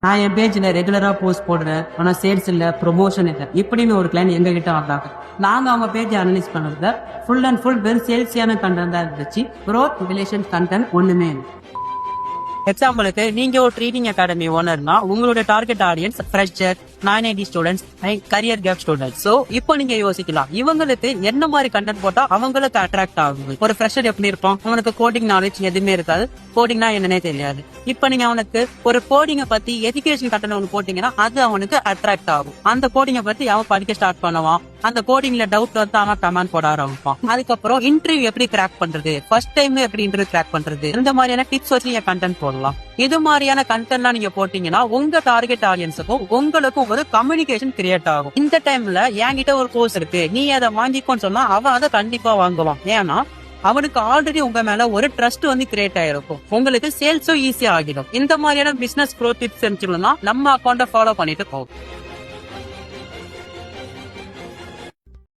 நான் என் பேஜ்ல ரெகுலரா போஸ்ட் போடுறேன், ஆனா சேல்ஸ் இல்ல, ப்ரொமோஷன் இல்ல இப்படின்னு ஒரு கிளைண்ட் எங்க கிட்ட வந்தாங்க. நாங்க அவங்க பேஜ் அனலைஸ் பண்ணதுல ஃபுல் அண்ட் ஃபுல் வெறும் சேல்ஸியான கண்டென்ட் தான் இருந்துச்சு. க்ரோத் ரிலேஷன் கண்டென்ட் ஒண்ணுமே இல்லை. எக்ஸாம்பிளுக்கு நீங்க ஒரு ட்ரீடிங் அகாடமி ஓனர்னா உங்களோட target audience fresher, 980 students, career gap students. So இப்போ நீங்க யோசிக்கலாம், இவங்களுக்கு என்ன மாதிரி கண்டென்ட் போட்டா அவங்களுக்கு அட்ராக்ட் ஆகும். ஒரு ஃப்ரெஷர் எப்படி இருப்பான், அவனுக்கு கோடிங் நாலேஜ் எதுவுமே இருக்காது, கோடிங்னா என்னன்னே தெரியாது. இப்ப நீங்க அவனுக்கு ஒரு கோடிங்கை பத்தி எஜுகேஷன் கண்டென்ட் ஒன்று போட்டீங்கன்னா அது அவனுக்கு அட்ராக்ட் ஆகும். அந்த கோடிங்கை பத்தி அவன் படிக்க ஸ்டார்ட் பண்ணுவான். அந்த கோடிங்ல டவுட் வந்து அவன் கமெண்ட் போட ஆரம்பிப்பான். அதுக்கப்புறம் இன்டர்வியூ எப்படி கிராக் பண்றது, ஃபர்ஸ்ட் டைம் எப்படி இன்டர்வியூ கிராக் பண்றது, இந்த மாதிரியான டிப்ஸ் வச்சு நீங்க கண்டென்ட் போடலாம். இது மாதிரியான கண்டென்ட்லாம் நீங்க போட்டீங்கன்னா உங்க டார்கெட் ஆடியன்ஸுக்கும் உங்களுக்கும் ஒரு கம்யூனிகேஷன் கிரியேட் ஆகும். இந்த டைம்ல என்கிட்ட ஒரு கோர்ஸ் இருக்கு, நீ அதை வாங்கிக்கோன்னு சொன்னா அவன் அதை கண்டிப்பா வாங்குவான். ஏன்னா அவனுக்கு ஆல்ரெடி உங்க மேல ஒரு ட்ரஸ்ட் வந்து கிரியேட் ஆயிருக்கும். உங்களுக்கு சேல்ஸும் ஈஸியா ஆகிடும். இந்த மாதிரியான பிசினஸ் க்ரோத் டிப்ஸ் தெரிஞ்சுக்கணும்னா நம்ம அக்கௌண்ட்டை ஃபாலோ பண்ணிட்டு போகும்.